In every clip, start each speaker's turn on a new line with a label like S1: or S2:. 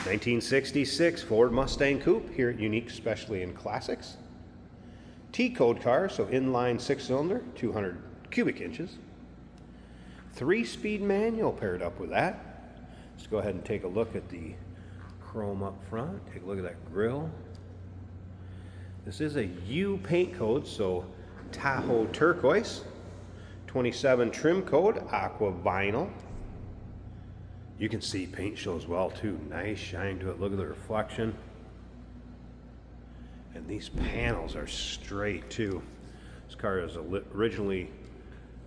S1: 1966 Ford Mustang Coupe here at Unique Specialty and Classics. T-code car, so inline 6-cylinder, 200 cubic inches. 3-speed manual paired up with that. Let's go ahead and take a look at the chrome up front. Take a look at that grille. This is a U paint code, so Tahoe turquoise. 27 trim code, aqua vinyl. You can see paint shows well too. Nice shine to it. Look at the reflection. And these panels are straight too. This car is originally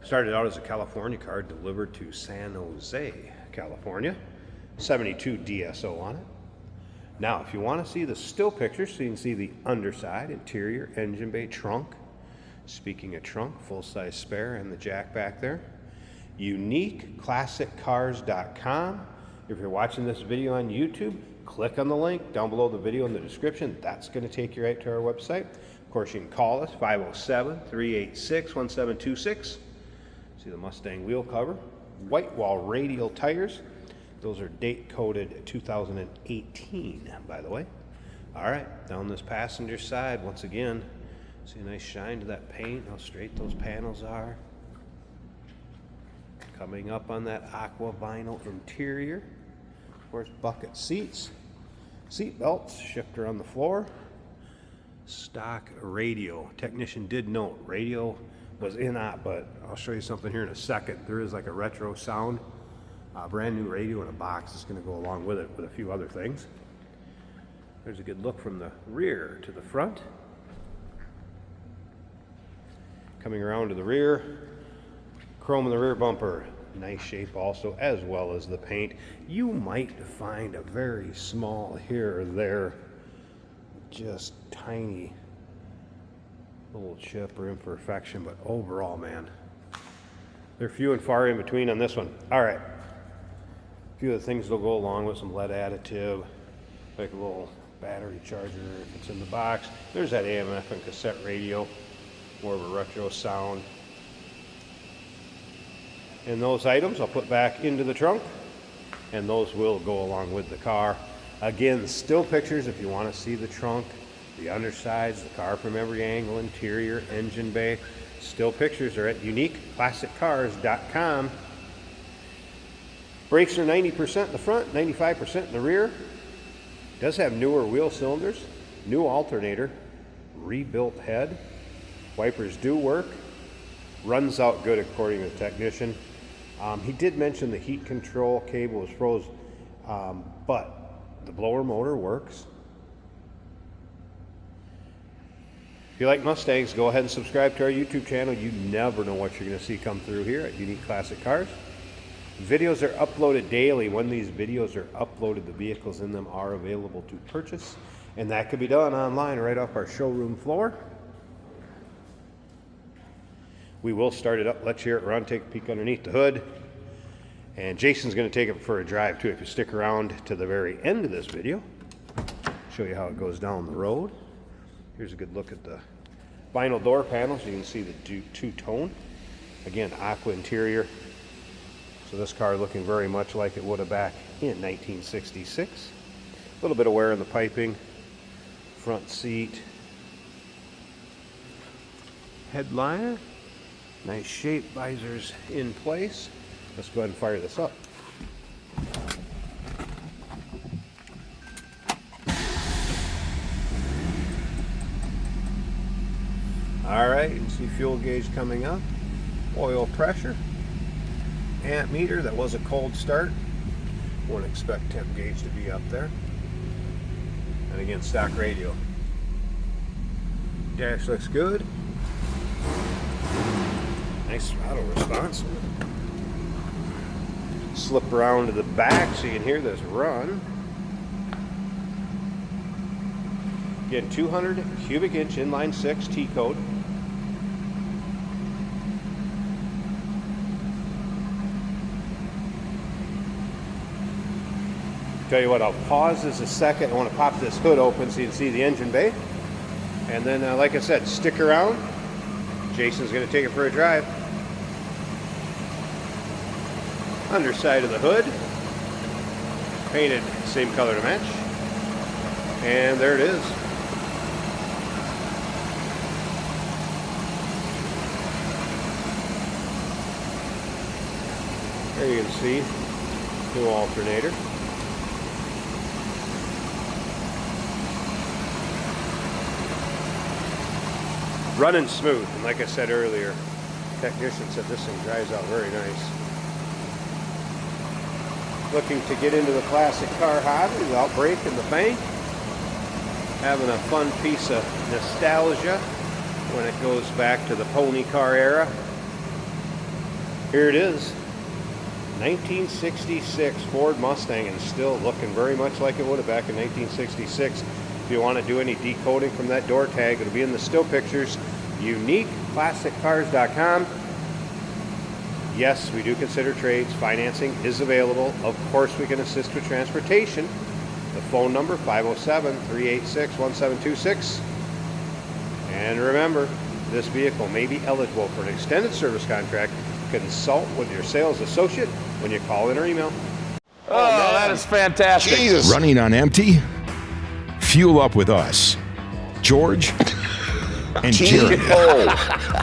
S1: started out as a California car, delivered to San Jose, California. 72 DSO on it. Now, if you want to see the still pictures, so you can see the underside, interior, engine bay, trunk. Speaking of trunk, full-size spare and the jack back there. UniqueClassicCars.com. If you're watching this video on YouTube, click on the link down below the video in the description. That's going to take you right to our website. Of course, you can call us, 507-386-1726. See the Mustang wheel cover. White wall radial tires. Those are date-coded 2018, by the way. All right, down this passenger side, once again, see a nice shine to that paint, how straight those panels are. Coming up on that aqua vinyl interior. Of course, bucket seats, seat belts, shifter on the floor. Stock radio. Technician did note radio was in op, but I'll show you something here in a second. There is like a retro sound. Brand new radio in a box is going to go along with it with a few other things. There's a good look from the rear to the front. Coming around to the rear, chrome in the rear bumper, nice shape also, as well as the paint. You might find a very small here or there, just tiny little chip or imperfection, but overall, man, they're few and far in between on this one. All right, a few of the things that'll go along with some lead additive, like a little battery charger if it's in the box. There's that AM/FM and cassette radio, more of a retro sound. And those items I'll put back into the trunk, and those will go along with the car. Again, still pictures if you want to see the trunk, the undersides, the car from every angle, interior, engine bay. Still pictures are at UniqueClassicCars.com. Brakes are 90% in the front, 95% in the rear. Does have newer wheel cylinders, new alternator, rebuilt head. Wipers do work. Runs out good according to the technician. He did mention the heat control cable was froze, but the blower motor works. If you like Mustangs, go ahead and subscribe to our YouTube channel. You never know what you're going to see come through here at Unique Classic Cars. Videos are uploaded daily. When these videos are uploaded, the vehicles in them are available to purchase, and that could be done online right off our showroom floor. We will start it up, let you hear it run, take a peek underneath the hood. And Jason's going to take it for a drive too. If you stick around to the very end of this video, show you how it goes down the road. Here's a good look at the vinyl door panels. You can see the two-tone. Again, aqua interior. So this car looking very much like it would have back in 1966. A little bit of wear in the piping. Front seat. Headliner. Nice shape, visors in place. Let's go ahead and fire this up. All right, you can see fuel gauge coming up, oil pressure, amp meter. That was a cold start. Wouldn't expect temp gauge to be up there. And again, stock radio. Dash looks good. Nice throttle response. Slip around to the back so you can hear this run. Again, 200 cubic inch inline 6 T-code. Tell you what, I'll pause this a second. I want to pop this hood open so you can see the engine bay. And then, like I said, stick around. Jason's going to take it for a drive. Underside of the hood. painted same color to match. And there it is. There you can see, new alternator. Running smooth, and like I said earlier, technician said this thing drives out very nice. Looking to get into the classic car hobby without breaking the bank. Having a fun piece of nostalgia when it goes back to the pony car era. Here it is, 1966 Ford Mustang, and still looking very much like it would have back in 1966. If you want to do any decoding from that door tag, it'll be in the still pictures. UniqueClassicCars.com. Yes, we do consider trades. Financing is available. Of course, we can assist with transportation. The phone number, 507-386-1726. And remember, this vehicle may be eligible for an extended service contract. Consult with your sales associate when you call in or email.
S2: Oh, that is fantastic.
S3: Jesus.
S4: Running on empty? Fuel up with us, George and Jared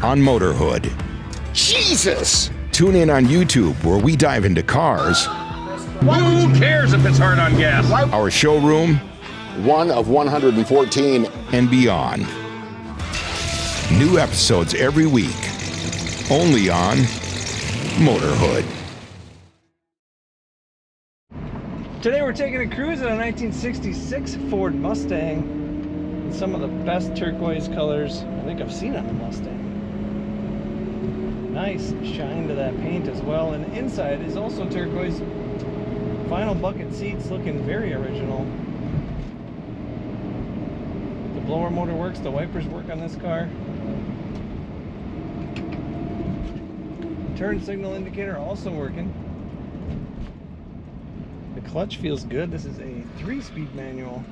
S4: on Motorhood.
S3: Jesus.
S4: Tune in on YouTube where we dive into cars,
S2: Who cares if it's hard on gas?
S4: our showroom,
S3: One of 114.
S4: and beyond. New episodes every week, only on Motorhood.
S5: Today we're taking a cruise in a 1966 Ford Mustang in some of the best turquoise colors I think I've seen on a Mustang. Nice shine to that paint as well, and inside is also turquoise. Final bucket seats looking very original. The blower motor works, the wipers work on this car. Turn signal indicator also working. The clutch feels good. This is a 3-speed manual.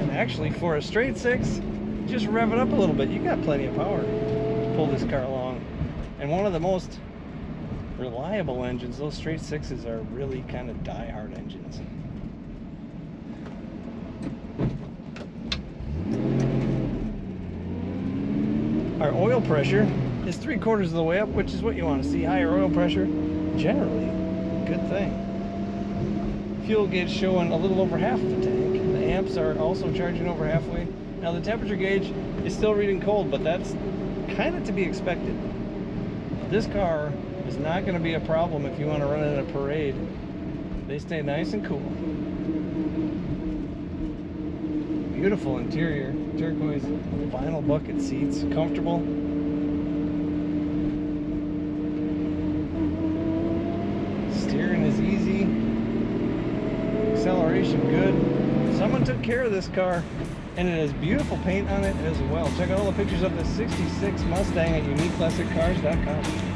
S5: And actually, for a straight 6, just rev it up a little bit. You got plenty of power to pull this car along. And one of the most reliable engines. Those straight 6s are really kind of die-hard engines. Our oil pressure is 3/4 of the way up, which is what you want to see. Higher oil pressure, generally, good thing. Fuel gauge showing a little over half the tank. The amps are also charging over halfway. Now the temperature gauge is still reading cold, but that's kind of to be expected. This car is not going to be a problem if you want to run it in a parade. They stay nice and cool. Beautiful interior, turquoise vinyl bucket seats, comfortable. Steering is easy, acceleration good. Someone took care of this car, and it has beautiful paint on it as well. Check out all the pictures of the '66 Mustang at UniqueClassicCars.com.